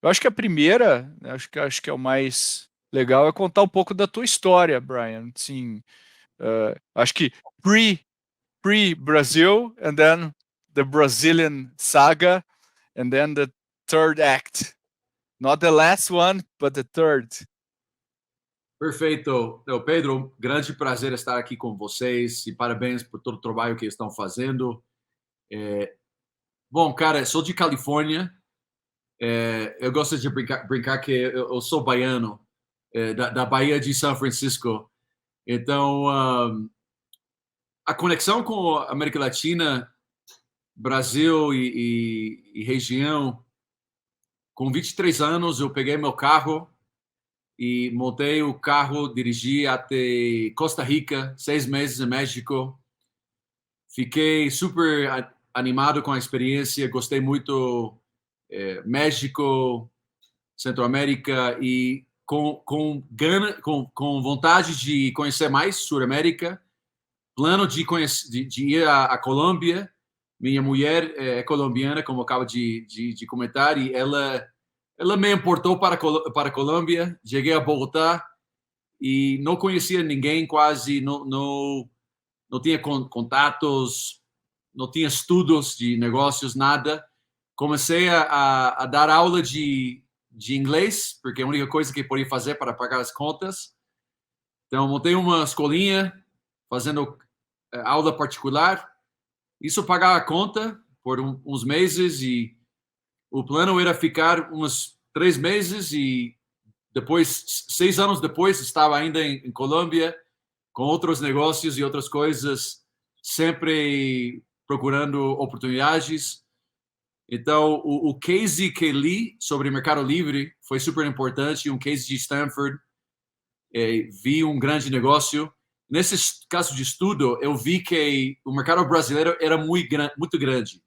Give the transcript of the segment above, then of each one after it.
Eu acho que a primeira, né, acho que é o mais legal, é contar um pouco da tua história, Brian. Sim, acho que pre-Brazil, and then the Brazilian saga, and then the third act. Not the last one, but the third. Perfeito. Pedro, grande prazer estar aqui com vocês e parabéns por todo o trabalho que estão fazendo. Bom, cara, sou de Califórnia. Eu gosto de brincar que eu sou baiano, da Bahia de São Francisco. Então, a conexão com a América Latina, Brasil e região, com 23 anos, eu peguei meu carro e montei o carro, dirigi até Costa Rica, 6 meses em México. Fiquei super animado com a experiência, gostei muito México, Centro-América e com vontade de conhecer mais Sul-América, plano de ir à Colômbia. Minha mulher é colombiana, como eu acabo de comentar, e ela me importou para a Colômbia. Cheguei a Bogotá e não conhecia ninguém quase, não tinha contatos, não tinha estudos de negócios, nada. Comecei a dar aula de inglês, porque é a única coisa que podia fazer para pagar as contas. Então, montei uma escolinha, fazendo aula particular. Isso pagava a conta por uns meses e o plano era ficar uns 3 meses e depois, 6 anos depois, estava ainda em Colômbia com outros negócios e outras coisas, sempre procurando oportunidades. Então, o case que li sobre Mercado Livre foi super importante, um case de Stanford. Vi um grande negócio. Nesse caso de estudo, eu vi que o mercado brasileiro era muito grande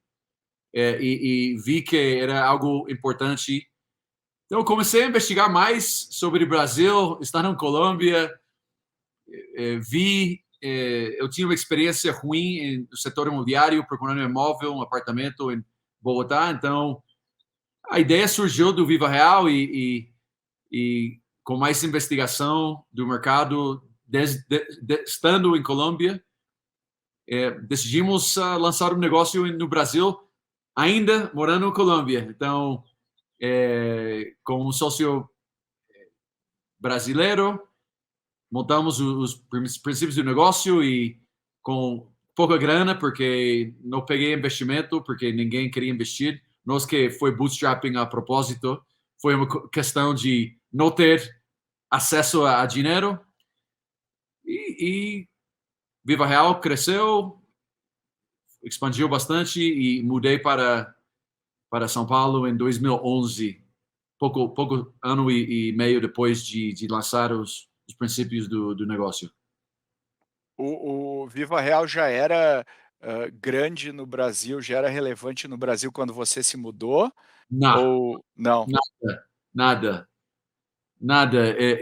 e vi que era algo importante. Então, eu comecei a investigar mais sobre o Brasil, estar na Colômbia, eu tinha uma experiência ruim no setor imobiliário, procurando um imóvel, um apartamento em Bogotá. Então, a ideia surgiu do Viva Real e com mais investigação do mercado, estando em Colômbia, decidimos lançar um negócio no Brasil, ainda morando em Colômbia. Então, com um sócio brasileiro, montamos os princípios do negócio e com pouca grana, porque não peguei investimento, porque ninguém queria investir. Nós que foi bootstrapping a propósito, foi uma questão de não ter acesso a dinheiro. E Viva Real cresceu, expandiu bastante e mudei para São Paulo em 2011, pouco ano e meio depois de lançar os princípios do negócio. O Viva Real já era grande no Brasil, já era relevante no Brasil quando você se mudou? Não, Ou não? nada.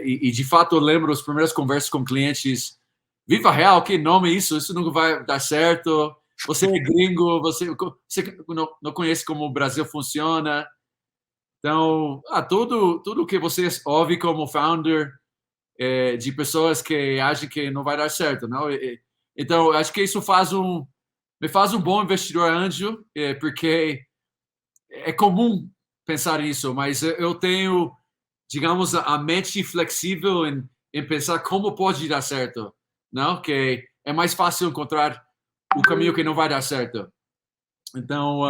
E de fato eu lembro as primeiras conversas com clientes. Viva Real, que nome é isso? Isso nunca vai dar certo. Você é gringo, você não conhece como o Brasil funciona. Então, tudo que você ouve como founder de pessoas que acham que não vai dar certo, não? Então, acho que isso me faz um bom investidor anjo, porque é comum pensar isso, mas eu tenho, digamos, a mente flexível em pensar como pode dar certo, não? Que é mais fácil encontrar o caminho que não vai dar certo. Então,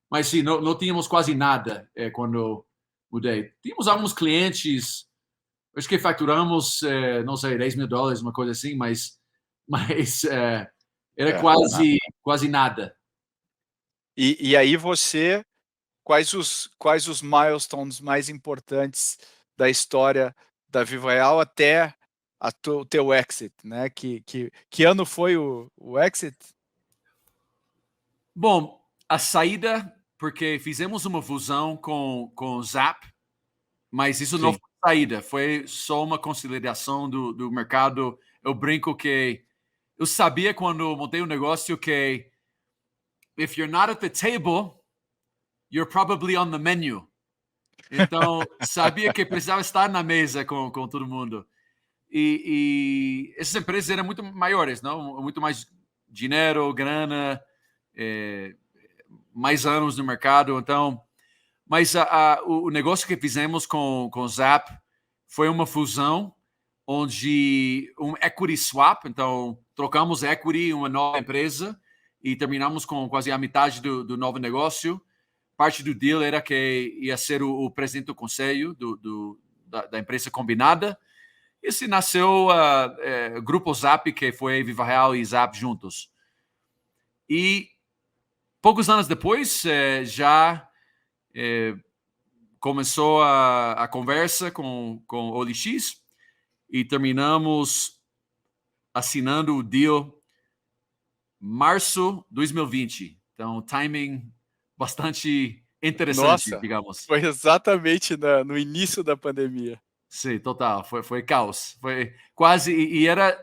mas sim, não tínhamos quase nada quando mudei. Tínhamos alguns clientes, acho que faturamos, não sei, $10 mil, uma coisa assim, mas era quase nada. E aí você, quais os milestones mais importantes da história da Viva Real até o teu exit, né? Que ano foi o exit? Bom, a saída, porque fizemos uma fusão com o Zap, mas isso não Sim. foi saída, foi só uma consolidação do mercado. Eu brinco que eu sabia quando montei o negócio que if you're not at the table, you're probably on the menu. Então, sabia que precisava estar na mesa com todo mundo. E essas empresas eram muito maiores, não? Muito mais dinheiro, grana, mais anos no mercado. Então, mas o negócio que fizemos com o Zap foi uma fusão onde um equity swap, então trocamos equity em uma nova empresa e terminamos com quase a metade do novo negócio. Parte do deal era que ia ser o presidente do conselho da empresa combinada. E se nasceu o Grupo Zap, que foi Viva Real e Zap juntos. E poucos anos depois, já começou a conversa com o OLX e terminamos assinando o deal março 2020. Então, timing bastante interessante, Nossa, digamos. foi exatamente no início da pandemia. Sim, total. Foi caos. Foi quase... E era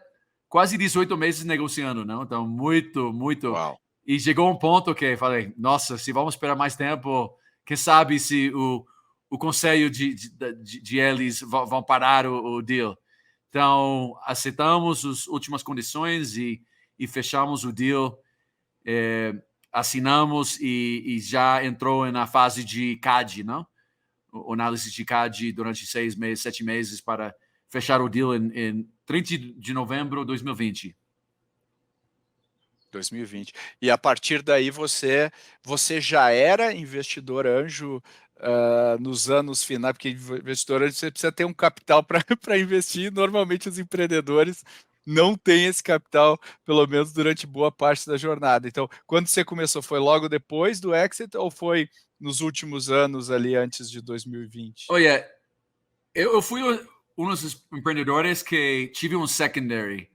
quase 18 meses negociando, não? Então, muito, muito... Uau. E chegou um ponto que falei, nossa, se vamos esperar mais tempo, quem sabe se o conselho de eles vão parar o deal. Então, aceitamos as últimas condições e fechamos o deal, assinamos e já entrou na fase de CAD, não? O análise de CAD durante 6 meses, 7 meses para fechar o deal em 30 de novembro de 2020. 2020. E a partir daí você já era investidor anjo nos anos finais, porque investidor anjo você precisa ter um capital para investir. Normalmente os empreendedores não têm esse capital, pelo menos durante boa parte da jornada. Então, quando você começou, foi logo depois do exit ou foi nos últimos anos ali antes de 2020? Olha, eu fui um dos empreendedores que tive um secondary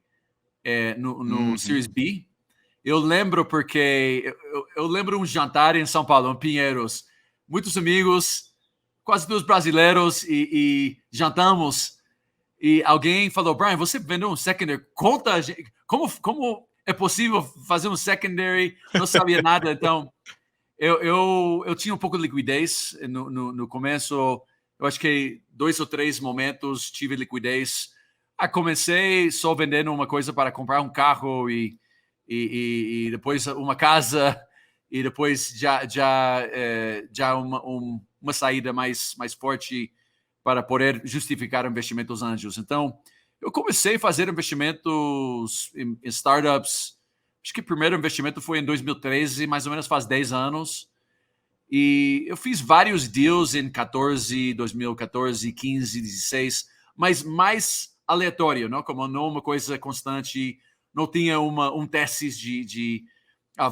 no Uhum. Series B. Eu lembro porque eu lembro um jantar em São Paulo, em Pinheiros. Muitos amigos, quase todos brasileiros, e jantamos. E alguém falou, Brian, você vendeu um secondary? Conta, como é possível fazer um secondary? Não sabia nada. Então, eu tinha um pouco de liquidez no começo. Eu acho que 2 ou 3 momentos tive liquidez. Comecei só vendendo uma coisa para comprar um carro e depois uma casa e depois já uma saída mais forte para poder justificar investimentos anjos. Então, eu comecei a fazer investimentos em startups. Acho que o primeiro investimento foi em 2013, mais ou menos faz 10 anos. E eu fiz vários deals em 2014, 15, 16, mas mais aleatório, não? Como não uma coisa constante, não tinha um tesis de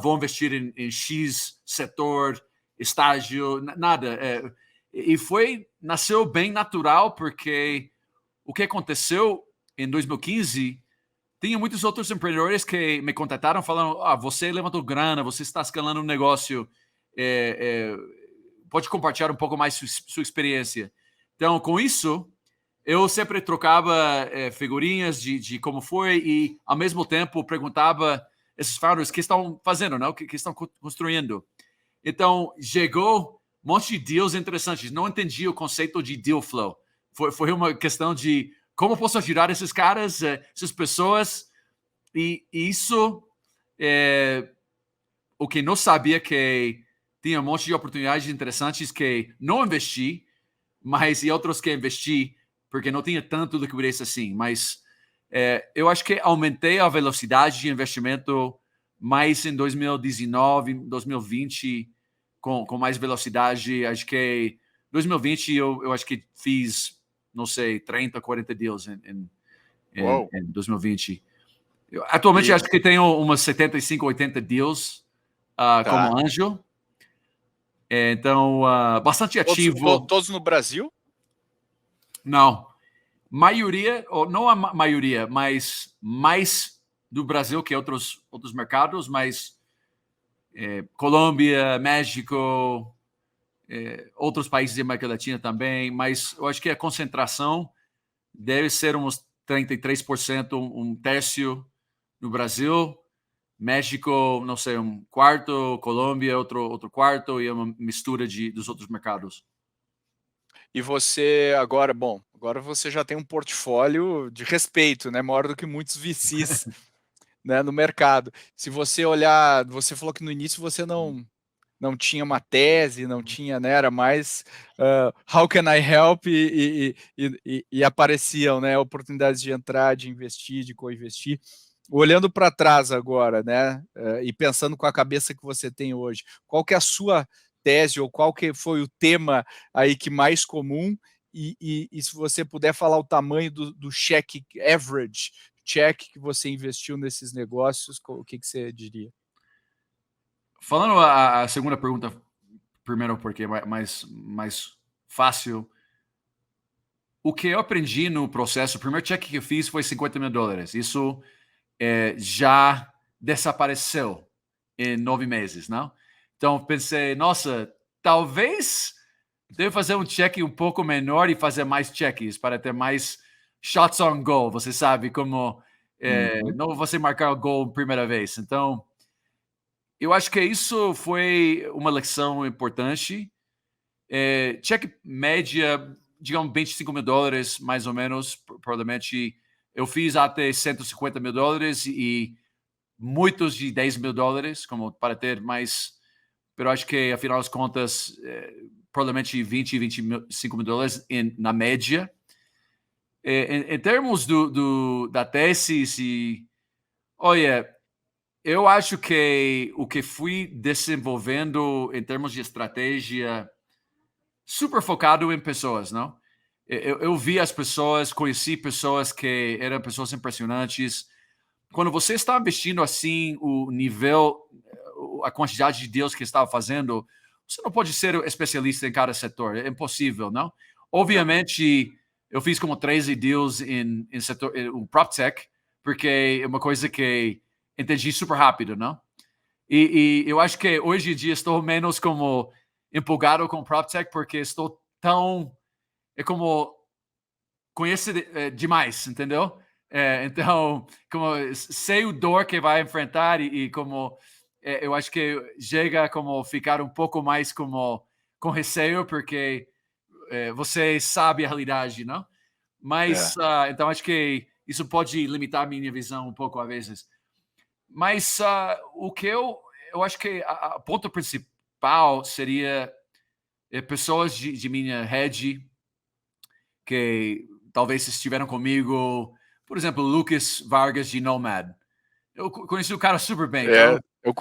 vou investir em X setor, estágio, nada. E nasceu bem natural, porque o que aconteceu em 2015, tinha muitos outros empreendedores que me contataram falando, você levantou grana, você está escalando um negócio, pode compartilhar um pouco mais sua experiência. Então, com isso, eu sempre trocava figurinhas de como foi e, ao mesmo tempo, perguntava esses founders o que estão fazendo, não? O que estão construindo. Então, chegou um monte de deals interessantes. Não entendi o conceito de deal flow. Foi uma questão de como posso ajudar esses caras, essas pessoas. E isso, o que não sabia, que tinha um monte de oportunidades interessantes que não investi, mas e outros que investi, porque não tinha tanto liquidez assim. Mas eu acho que aumentei a velocidade de investimento mais em 2019, 2020, com mais velocidade. Acho que 2020 eu acho que fiz, não sei, 30, 40 deals em 2020. Atualmente E acho que tenho umas 75, 80 deals tá. como anjo. Então, bastante ativo. Todos no Brasil? Não, maioria, ou não a maioria, mas mais do Brasil que outros mercados, mas Colômbia, México, outros países da América Latina também, mas eu acho que a concentração deve ser uns 33%, um terço no Brasil, México, não sei, um quarto, Colômbia, outro quarto, e uma mistura dos outros mercados. E você agora, bom, agora você já tem um portfólio de respeito, né? Maior do que muitos VCs, né, no mercado. Se você olhar, você falou que no início você não tinha uma tese, não tinha, né? Era mais how can I help e apareciam, né? Oportunidades de entrar, de investir, de co-investir. Olhando para trás agora, né? E pensando com a cabeça que você tem hoje, qual que é a sua tese ou qual que foi o tema aí que mais comum? E se você puder falar o tamanho do cheque average, cheque que você investiu nesses negócios, o que você diria? Falando a segunda pergunta primeiro, porque é mais fácil. O que eu aprendi no processo, o primeiro cheque que eu fiz foi $50 mil. Isso já desapareceu em 9 meses, não? Então pensei, nossa, talvez devo fazer um cheque um pouco menor e fazer mais cheques para ter mais shots on goal. Você sabe como não você marcar o gol primeira vez. Então, eu acho que isso foi uma lição importante. Cheque média, digamos, $25 mil, mais ou menos, provavelmente. Eu fiz até $150 mil e muitos de $10 mil, como para ter mais. Mas acho que, afinal das contas, provavelmente 20 e $25 mil na média. Em termos da tese, olha, eu acho que o que fui desenvolvendo em termos de estratégia super focado em pessoas, não? Eu vi as pessoas, conheci pessoas que eram pessoas impressionantes. Quando você está investindo assim, o nível, a quantidade de deals que estava fazendo, você não pode ser especialista em cada setor, é impossível, não? Obviamente, eu fiz como 13 deals em setor, em PropTech, porque é uma coisa que entendi super rápido, não? E eu acho que hoje em dia estou menos como empolgado com PropTech porque estou tão como conheço demais, entendeu? Então, como sei o dor que vai enfrentar e como eu acho que chega como ficar um pouco mais como com receio porque você sabe a realidade, não? Mas então acho que isso pode limitar a minha visão um pouco às vezes. Mas o que eu acho que a ponto principal seria pessoas de minha rede que talvez estiveram comigo, por exemplo, Lucas Vargas de Nomad. Eu conheci o cara super bem, então.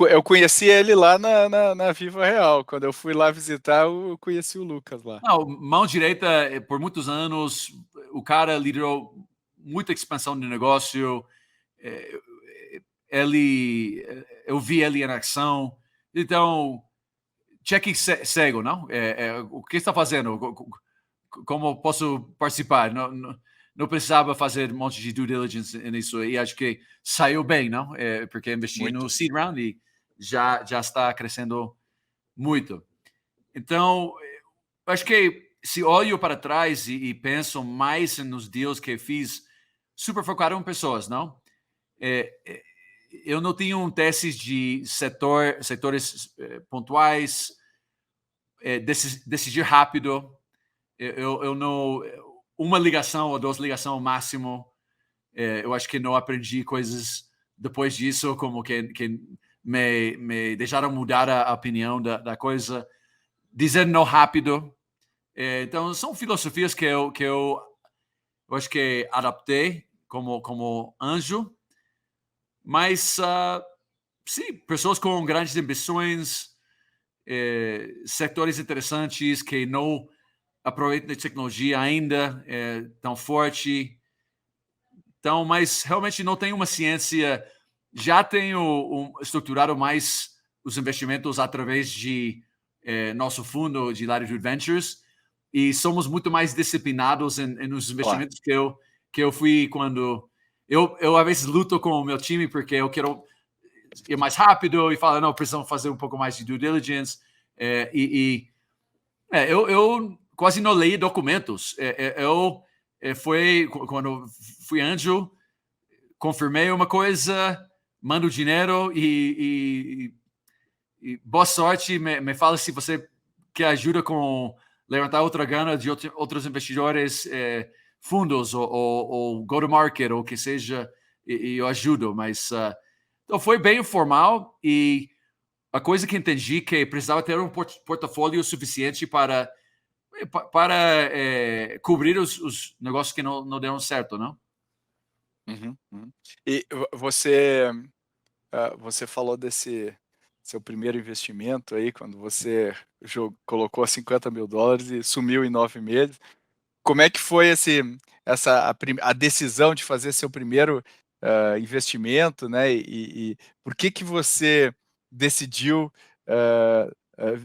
Eu conheci ele lá na Viva Real. Quando eu fui lá visitar, eu conheci o Lucas lá. Não, mão direita, por muitos anos, o cara liderou muita expansão do negócio. Eu vi ele em ação. Então, cheque cego, não? O que está fazendo? Como posso participar? Não precisava fazer um monte de due diligence nisso. E acho que saiu bem, não? Porque investi no seed round e já está crescendo muito. Então, acho que se olho para trás e penso mais nos deals que fiz, super focado em pessoas, não? Eu não tenho testes de setores pontuais, decidir rápido. Eu não. Uma ligação ou duas ligações ao máximo. Eu acho que não aprendi coisas depois disso, como que me deixaram mudar a opinião da coisa. Dizer não rápido. Então, são filosofias que eu acho que adaptei como anjo. Mas, sim, pessoas com grandes ambições, setores interessantes que não aproveitam a tecnologia ainda tão forte. Então, mas realmente não tem uma ciência. Já tenho estruturado mais os investimentos através de nosso fundo de Latitude Ventures e somos muito mais disciplinados nos investimentos que eu fui quando eu às vezes luto com o meu time porque eu quero ir mais rápido e falo, não, precisamos fazer um pouco mais de due diligence. Eu quase não leio documentos. Foi quando fui anjo, confirmei uma coisa, mando dinheiro e boa sorte. Me fala se você quer ajuda com levantar outra grana de outros investidores, fundos ou go-to-market, ou o que seja, e eu ajudo. Mas então foi bem informal e a coisa que entendi que precisava ter um portfólio suficiente para cobrir os negócios que não deram certo, não? Uhum, uhum. E você falou desse seu primeiro investimento aí, quando você colocou $50.000 e sumiu em 9 meses. Como é que foi a decisão de fazer seu primeiro investimento, né? E por que que você decidiu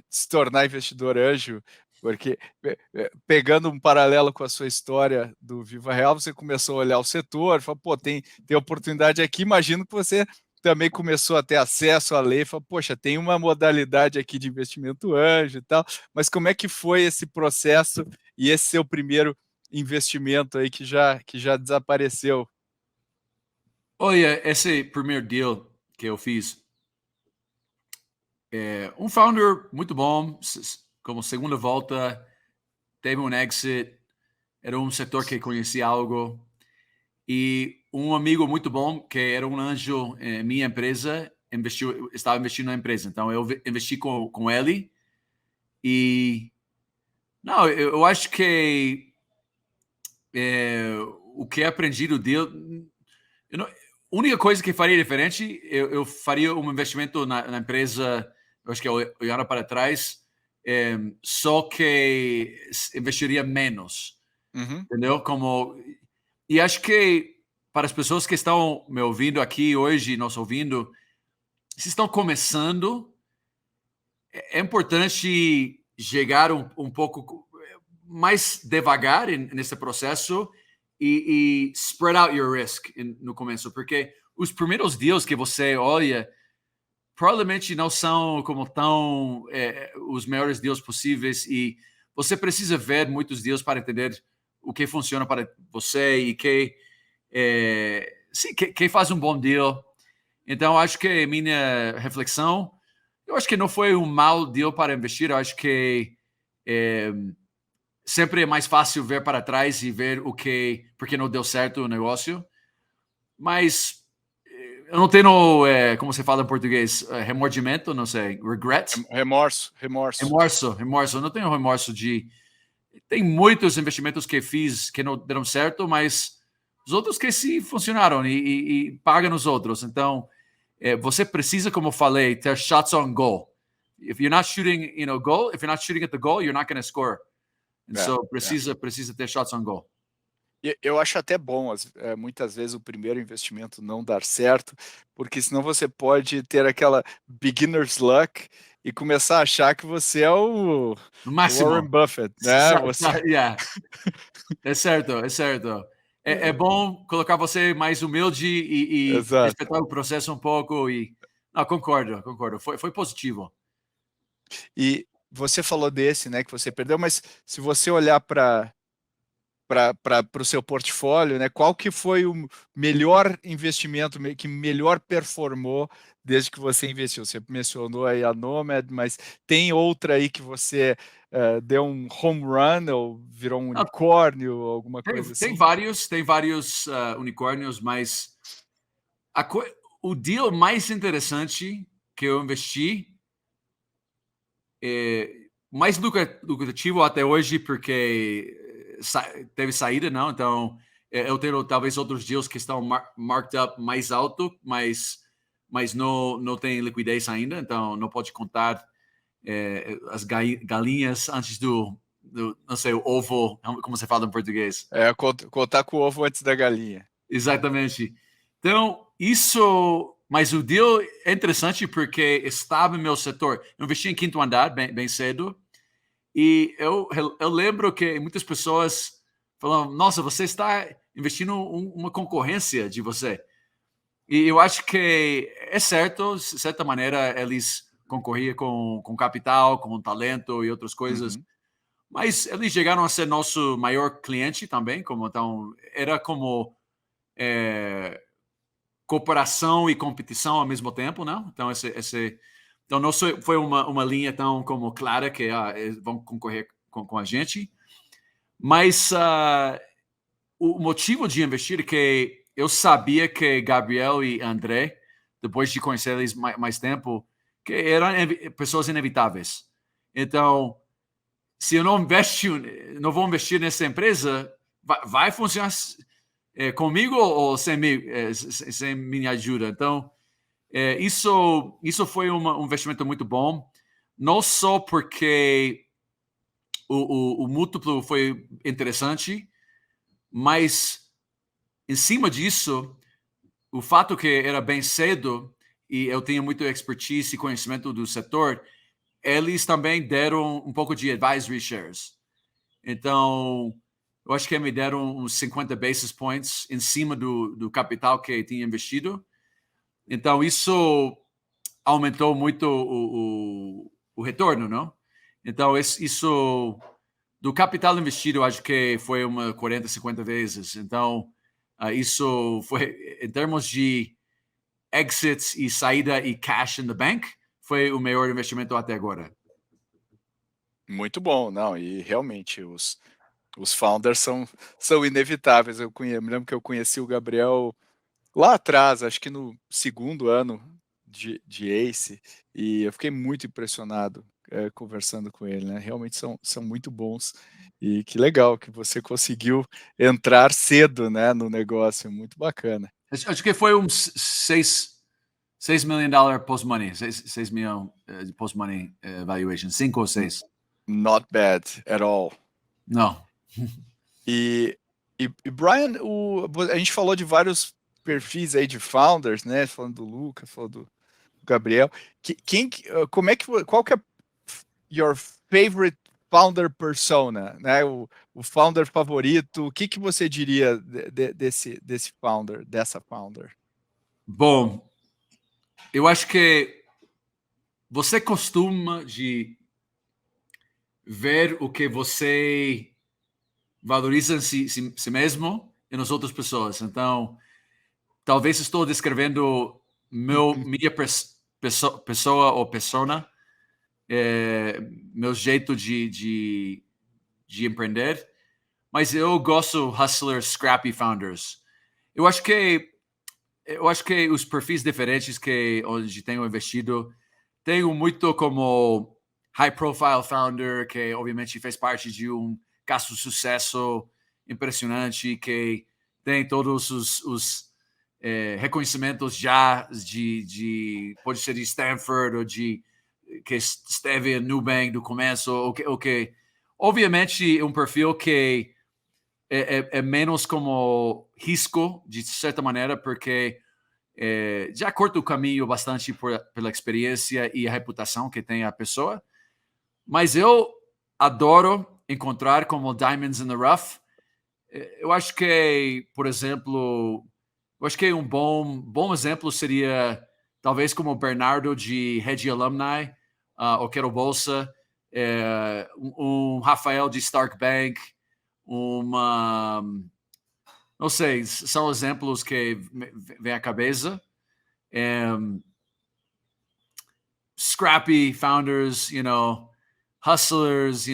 se tornar investidor anjo? Porque pegando um paralelo com a sua história do Viva Real, você começou a olhar o setor, falou, pô, tem oportunidade aqui. Imagino que você também começou a ter acesso à lei, falou, poxa, tem uma modalidade aqui de investimento anjo e tal. Mas como é que foi esse processo e esse seu primeiro investimento aí que já desapareceu? Olha, esse primeiro deal que eu fiz, um founder muito bom, como segunda volta, teve um exit, era um setor que conhecia algo, e um amigo muito bom, que era um anjo em minha empresa, estava investindo na empresa. Então, eu investi com ele, e não, eu acho que o que aprendi do deal, eu não, a única coisa que faria diferente, eu faria um investimento na empresa, eu acho que olhando para trás, só que investiria menos, Uhum, entendeu? E acho que para as pessoas que estão me ouvindo aqui hoje, nos ouvindo, se estão começando, é importante chegar um pouco mais devagar nesse processo e spread out your risk no começo, porque os primeiros deals que você olha provavelmente não são como tão os melhores deals possíveis e você precisa ver muitos deals para entender o que funciona para você e sim, quem faz um bom deal. Então, acho que minha reflexão, eu acho que não foi um mau deal para investir, eu acho que é, sempre é mais fácil ver para trás e ver porque não deu certo o negócio, mas eu não tenho, como você fala em português, remordimento, não sei, regret? remorso. Remorso. Eu não tenho remorso de... Tem muitos investimentos que fiz que não deram certo, mas os outros que sim funcionaram e pagam os outros. Então, você precisa, como eu falei, ter shots on goal. If you're not shooting, goal, if you're not shooting at the goal, you're not going to score. And É, so é. precisa ter shots on goal. Eu acho até bom, muitas vezes, o primeiro investimento não dar certo, porque senão você pode ter aquela beginner's luck e começar a achar que você é No o Warren máximo. Buffett, né? Você... Yeah. É certo, é certo. É bom colocar você mais humilde e Exato. respeitar o processo um pouco e... Não, concordo. Foi positivo. E você falou desse, né, que você perdeu, mas se você olhar para o seu portfólio, né, qual que foi o melhor investimento que melhor performou desde que você investiu? Você mencionou aí a Nomad, mas tem outra aí que você deu um home run ou virou um Não, unicórnio ou alguma coisa tem assim? vários unicórnios, mas o deal mais interessante que eu investi, mais lucrativo até hoje, porque teve saída, não? Então, eu tenho talvez outros deals que estão marked up mais alto, mas não tem liquidez ainda, então não pode contar as galinhas antes não sei, o ovo, como você fala em português. Contar com o ovo antes da galinha. Exatamente. Então, mas o deal é interessante porque estava no meu setor. Eu investi em quinto andar bem cedo e eu lembro que muitas pessoas falam: Nossa, você está investindo uma concorrência de você. E eu acho que é certo, de certa maneira, eles concorriam com capital, com talento e outras coisas. Uhum, Mas eles chegaram a ser nosso maior cliente também, então era como cooperação e competição ao mesmo tempo, não? Então não foi uma linha tão como clara que eles vão concorrer com a gente. Mas o motivo de investir é que eu sabia que Gabriel e André, depois de conhecer eles mais tempo, que eram pessoas inevitáveis. Então, se eu não vou investir nessa empresa, vai funcionar comigo ou sem minha ajuda. Então, isso foi um investimento muito bom, não só porque o múltiplo foi interessante, mas em cima disso, o fato que era bem cedo e eu tinha muito expertise e conhecimento do setor, eles também deram um pouco de advisory shares. Então, eu acho que me deram uns 50 basis points em cima do capital que tinha investido. Então, isso aumentou muito o retorno, não? Então, isso do capital investido, eu acho que foi uma 40, 50 vezes. Então, isso foi, em termos de exits e saída e cash in the bank, foi o maior investimento até agora. Muito bom, não, e realmente os founders são inevitáveis. Me lembro que eu conheci o Gabriel lá atrás, acho que no segundo ano de Ace, e eu fiquei muito impressionado conversando com ele, né? Realmente são muito bons. E que legal que você conseguiu entrar cedo, né, no negócio, muito bacana. Acho que foi uns $6 million post-money, 6 milhões de post-money valuation, 5 ou 6. Not bad at all. Não. E Brian, a gente falou de vários perfis aí de founders, né? Falando do Lucas, falando do Gabriel. Qual que é your favorite founder persona, né? O founder favorito? O que você diria desse founder, dessa founder? Bom, eu acho que você costuma de ver o que você valoriza em si mesmo e nas outras pessoas. Então, talvez estou descrevendo minha pessoa ou persona, meu jeito de empreender, mas eu gosto hustlers, scrappy founders. Eu acho que os perfis diferentes que onde tenho investido tenho muito como high profile founder que obviamente fez parte de um caso de sucesso impressionante que tem todos os reconhecimentos já pode ser de Stanford ou de que esteve em Nubank do começo ou que obviamente um perfil que é menos como risco de certa maneira porque já corta o caminho bastante pela experiência e a reputação que tem a pessoa, mas eu adoro encontrar como diamonds in the rough. Eu acho que, por exemplo, eu acho que um bom exemplo seria talvez como o Bernardo de Regi Alumni, o Quero Bolsa, um Rafael de Stark Bank, não sei, são exemplos que vêm à cabeça. Scrappy founders, hustlers,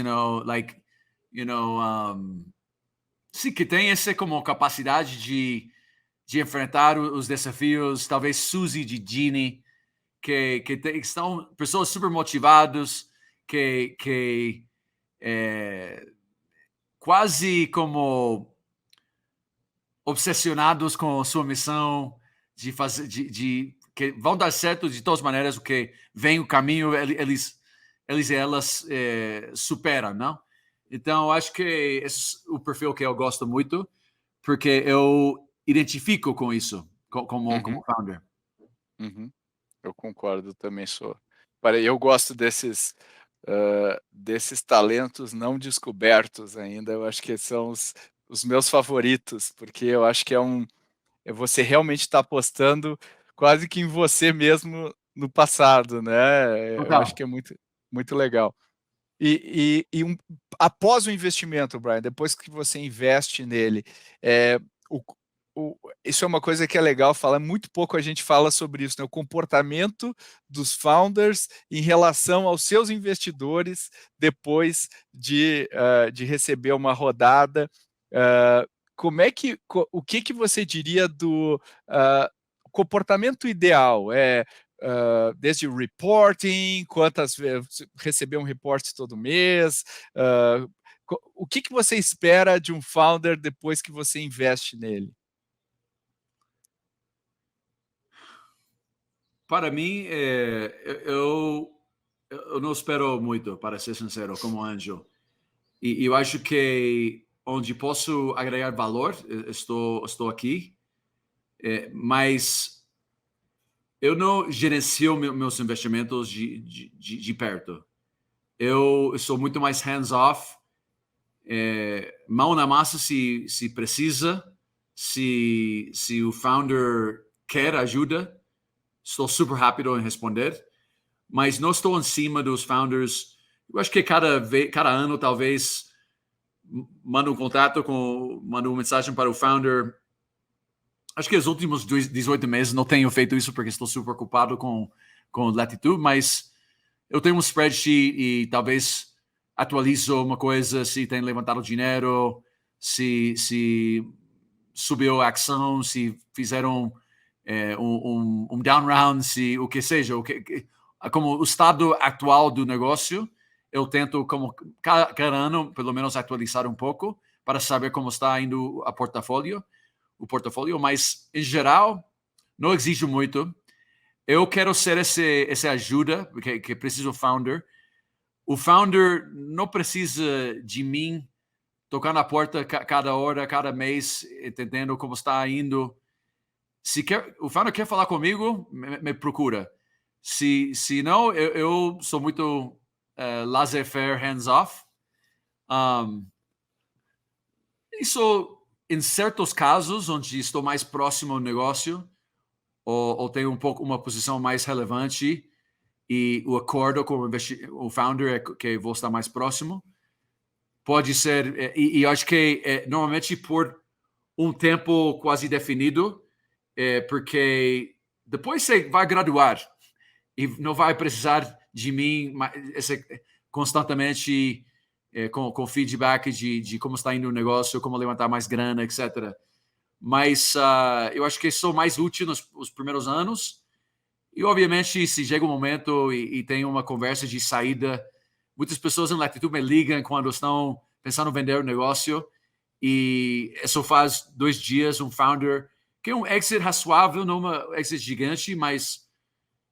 sim, que tem essa como capacidade de enfrentar os desafios, talvez Suzy de Gini, que são pessoas super motivadas, que quase como obsessionados com a sua missão de fazer, que vão dar certo de todas maneiras, o que vem o caminho, eles e elas superam, não? Então, acho que esse é o perfil que eu gosto muito, porque eu identifico com isso, como founder. Uhum. Eu concordo, também sou. Eu gosto desses talentos não descobertos ainda. Eu acho que são os meus favoritos, porque eu acho que você realmente está apostando quase que em você mesmo no passado, né? Eu acho Total. que é muito, muito legal. Após o investimento, Brian, depois que você investe nele, é, o, isso é uma coisa que é legal falar, muito pouco a gente fala sobre isso, né? O comportamento dos founders em relação aos seus investidores depois de receber uma rodada. O que você diria do comportamento ideal? Desde reporting, quantas vezes receber um report todo mês? O que você espera de um founder depois que você investe nele? Para mim, eu não espero muito, para ser sincero, como anjo. E eu acho que onde posso agregar valor, estou aqui. Mas eu não gerencio meus investimentos de perto. Eu sou muito mais hands-off, mão na massa se precisa, se o founder quer ajuda, estou super rápido em responder, mas não estou em cima dos founders. Eu acho que cada ano, talvez, mando um contato, mando uma mensagem para o founder. Acho que os últimos 18 meses não tenho feito isso porque estou super ocupado com Latitude, mas eu tenho um spreadsheet e talvez atualizo uma coisa se tem levantado dinheiro, se subiu a ação, se fizeram um down round, se o que seja, como o estado atual do negócio, eu tento, como cada ano, pelo menos atualizar um pouco para saber como está indo o portfólio, mas em geral não exijo muito. Eu quero ser essa ajuda que precisa o founder. O founder não precisa de mim tocar na porta cada hora, cada mês, entendendo como está indo. O founder quer falar comigo, me procura. Se não, eu sou muito laissez-faire, hands-off. Isso, em certos casos, onde estou mais próximo ao negócio, ou tenho uma posição mais relevante, e o acordo com o founder é que vou estar mais próximo, pode ser, e acho que normalmente por um tempo quase definido, porque depois você vai graduar e não vai precisar de mim constantemente com feedback de como está indo o negócio, como levantar mais grana, etc. Mas eu acho que sou mais útil nos primeiros anos. E, obviamente, se chega um momento e tem uma conversa de saída, muitas pessoas em Latitude me ligam quando estão pensando em vender o negócio e isso faz 2 dias, um founder que é um exit razoável, não uma exit gigante, mas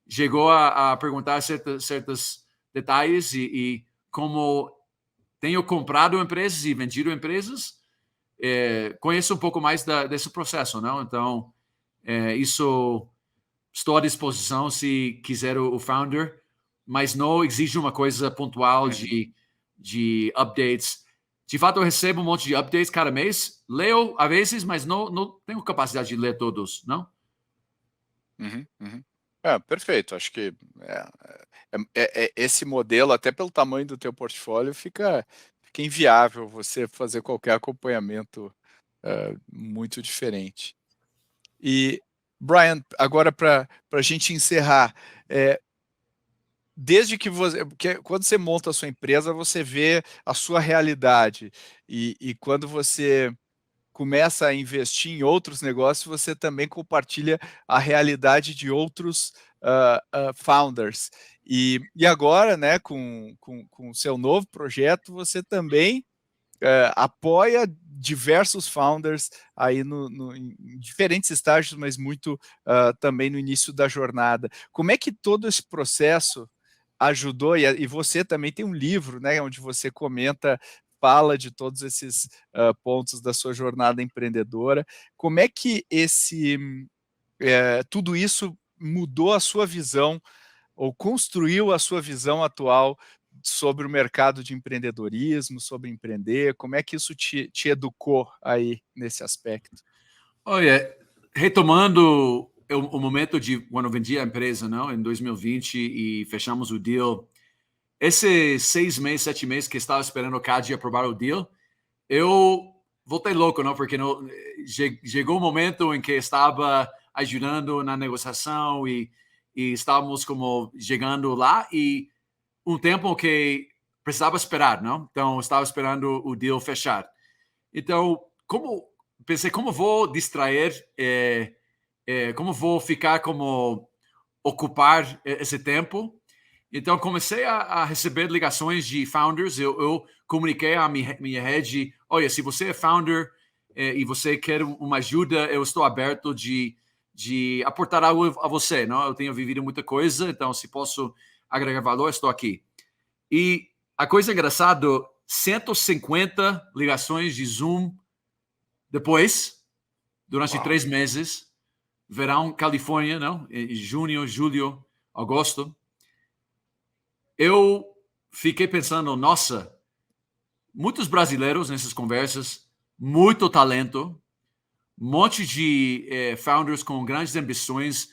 chegou a perguntar certos detalhes e como tenho comprado empresas e vendido empresas, conheço um pouco mais desse processo, não? Então, isso estou à disposição se quiser o founder, mas não exige uma coisa pontual de updates. De fato, eu recebo um monte de updates cada mês, leio às vezes, mas não tenho capacidade de ler todos, não? Perfeito. Acho que esse modelo, até pelo tamanho do teu portfólio, fica inviável você fazer qualquer acompanhamento muito diferente. E, Brian, agora para a gente encerrar, desde que quando você monta a sua empresa, você vê a sua realidade, e quando você começa a investir em outros negócios, você também compartilha a realidade de outros founders. E agora, né, com o seu novo projeto, você também apoia diversos founders aí em diferentes estágios, mas muito também no início da jornada. Como é que todo esse processo ajudou? E você também tem um livro, né, onde você fala de todos esses pontos da sua jornada empreendedora. Como é que tudo isso mudou a sua visão ou construiu a sua visão atual sobre o mercado de empreendedorismo, sobre empreender? Como é que isso te educou aí nesse aspecto? Olha, retomando o momento de quando eu vendi a empresa, não, em 2020 e fechamos o deal, esses 6 meses, 7 meses que estava esperando o CAD aprovar o deal, eu voltei louco, não? Porque não, chegou um momento em que estava ajudando na negociação e estávamos como chegando lá e um tempo que precisava esperar, não? Então, estava esperando o deal fechar. Então, pensei, como vou distrair, como vou ficar como ocupar esse tempo? Então, comecei a receber ligações de founders. Eu comuniquei à minha rede: olha, se você é founder e você quer uma ajuda, eu estou aberto de aportar algo a você. Não? Eu tenho vivido muita coisa, então, se posso agregar valor, estou aqui. E a coisa engraçada, 150 ligações de Zoom depois, durante 3 meses, verão, Califórnia, não? Em junho, julho, agosto. Eu fiquei pensando, nossa, muitos brasileiros nessas conversas, muito talento, um monte de founders com grandes ambições,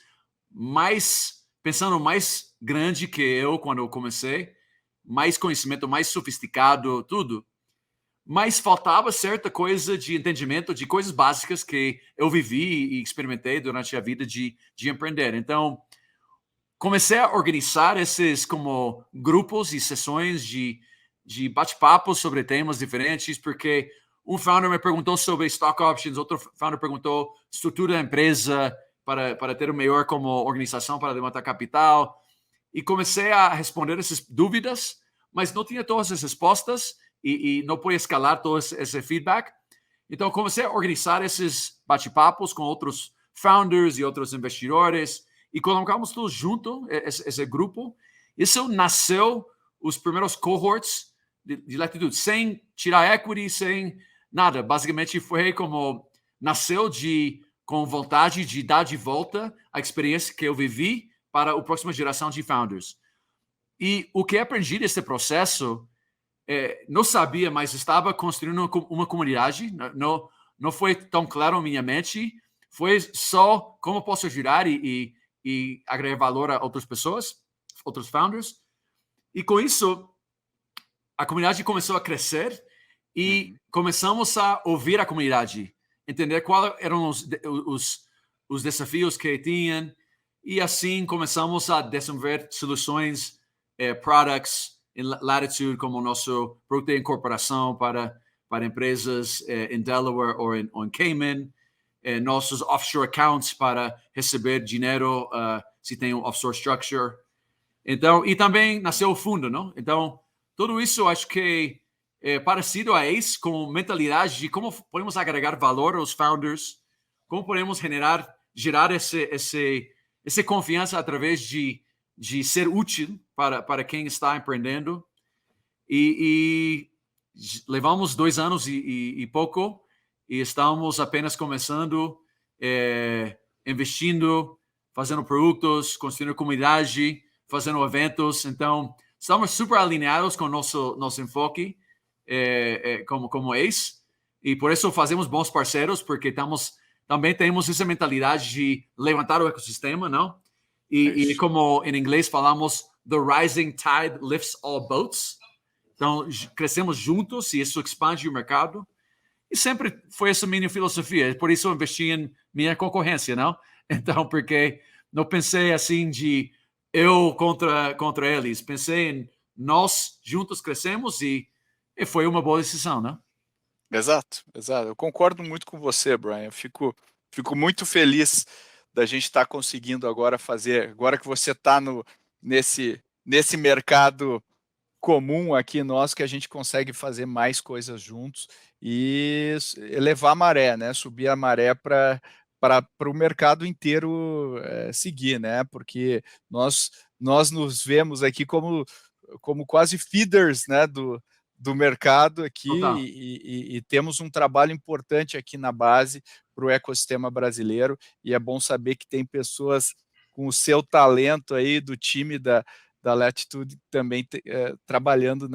pensando mais grande que eu quando eu comecei, mais conhecimento, mais sofisticado, tudo. Mas faltava certa coisa de entendimento de coisas básicas que eu vivi e experimentei durante a vida de empreender. Então, comecei a organizar esses como grupos e sessões de bate-papo sobre temas diferentes, porque um founder me perguntou sobre stock options, outro founder perguntou estrutura da empresa para ter o melhor como organização para levantar capital. E comecei a responder essas dúvidas, mas não tinha todas as respostas e não podia escalar todo esse feedback. Então, comecei a organizar esses bate-papos com outros founders e outros investidores e colocamos tudo junto, esse grupo. Isso nasceu os primeiros cohorts de Latitude, sem tirar equity, sem nada. Basicamente, foi como nasceu com vontade de dar de volta a experiência que eu vivi para a próxima geração de founders. E o que aprendi nesse processo, não sabia, mas estava construindo uma comunidade, não foi tão claro na minha mente, foi só como posso ajudar e agregar valor a outras pessoas, outros founders. E com isso, a comunidade começou a crescer e começamos a ouvir a comunidade, entender quais eram os desafios que tinham, e assim começamos a desenvolver soluções, products em Latitude, como o nosso produto de incorporação para empresas em Delaware ou em Cayman, nossos offshore accounts para receber dinheiro se tem um offshore structure. Então, e também nasceu o fundo, não? Então, tudo isso acho que é parecido a ACE, com mentalidade de como podemos agregar valor aos founders, como podemos gerar essa confiança através de ser útil para quem está empreendendo. E levamos 2 anos e pouco e estamos apenas começando, investindo, fazendo produtos, construindo comunidade, fazendo eventos. Então, estamos super alinhados com o nosso enfoque como ACE, e por isso fazemos bons parceiros, porque também temos essa mentalidade de levantar o ecossistema, não? E como em inglês falamos, the rising tide lifts all boats. Então, crescemos juntos e isso expande o mercado. E sempre foi essa minha filosofia. Por isso eu investi em minha concorrência, não? Então, porque não pensei assim de eu contra eles. Pensei em nós juntos crescemos e foi uma boa decisão, não? Exato, exato. Eu concordo muito com você, Brian. Eu fico muito feliz da gente estar conseguindo agora que você está nesse mercado comum aqui nosso, que a gente consegue fazer mais coisas juntos e elevar a maré, né? Subir a maré para o mercado inteiro seguir, né? Porque nós nos vemos aqui como quase feeders, né? Do mercado aqui Total. e temos um trabalho importante aqui na base para o ecossistema brasileiro, e é bom saber que tem pessoas com o seu talento aí do time da Latitude também trabalhando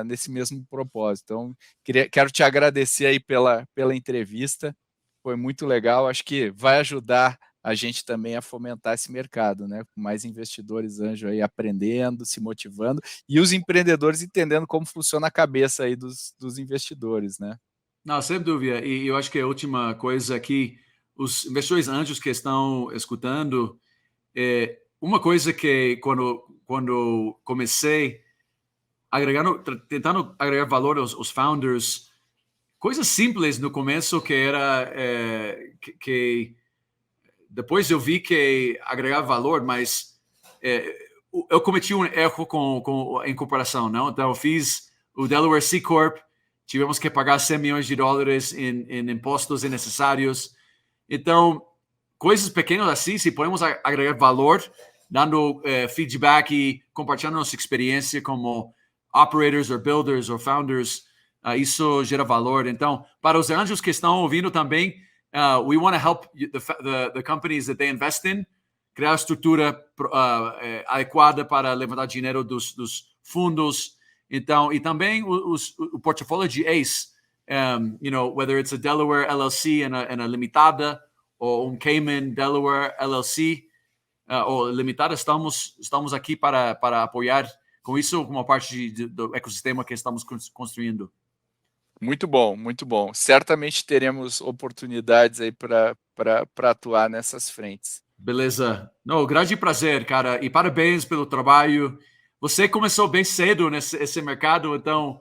nesse mesmo propósito. Então, quero te agradecer aí pela entrevista, foi muito legal, acho que vai ajudar a gente também a fomentar esse mercado, né? Com mais investidores anjo aí aprendendo, se motivando, e os empreendedores entendendo como funciona a cabeça aí dos investidores, né? Não, sem dúvida. E eu acho que a última coisa que os investidores anjos que estão escutando, uma coisa que quando comecei tentando agregar valor aos founders, coisas simples no começo que era que depois eu vi que agregava valor, mas eu cometi um erro com a incorporação, não? Então eu fiz o Delaware C Corp, tivemos que pagar $100 milhões em impostos innecessários. Então, coisas pequenas assim, se podemos agregar valor, dando feedback e compartilhando nossa experiência como operators or builders or founders, isso gera valor. Então, para os anjos que estão ouvindo também, we want to help the companies that they invest in criar a estrutura adequada para levantar dinheiro dos fundos. Então, e também o portfólio de ACE, whether it's a Delaware LLC and a limitada, ou Cayman Delaware LLC, ou limitada, estamos aqui para apoiar com isso como parte do ecossistema que estamos construindo. Muito bom, muito bom. Certamente teremos oportunidades aí para atuar nessas frentes. Beleza. Não, grande prazer, cara. E parabéns pelo trabalho. Você começou bem cedo nesse mercado, então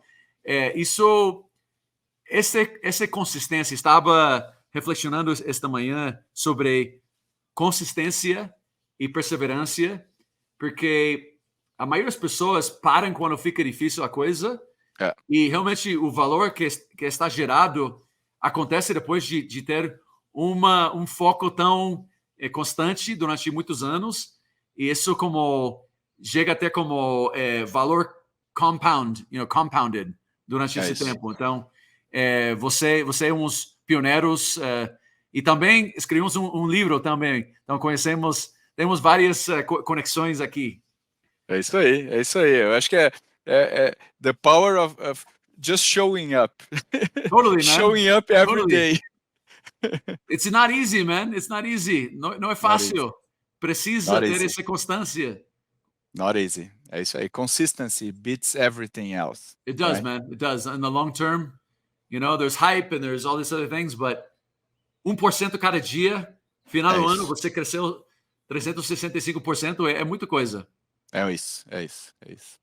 essa consistência. Estava reflexionando esta manhã sobre consistência e perseverança, porque a maioria das pessoas param quando fica difícil a coisa. E realmente o valor que está gerado acontece depois de ter um foco tão constante durante muitos anos, e isso chega até como valor compounded durante esse tempo. Então, você é uns pioneiros, e também escrevemos um livro também. Então, temos várias conexões aqui. É isso aí, é isso aí. Eu acho que é the power of just showing up. Totally, man. Showing up every day. It's not easy, man. It's not easy. Não é fácil. Precisa ter essa constância. Not easy. É isso aí. Consistency beats everything else. It does, man. It does. In the long term, there's hype and there's all these other things, but 1% cada dia, final do ano, você cresceu 365%, é muita coisa. É isso.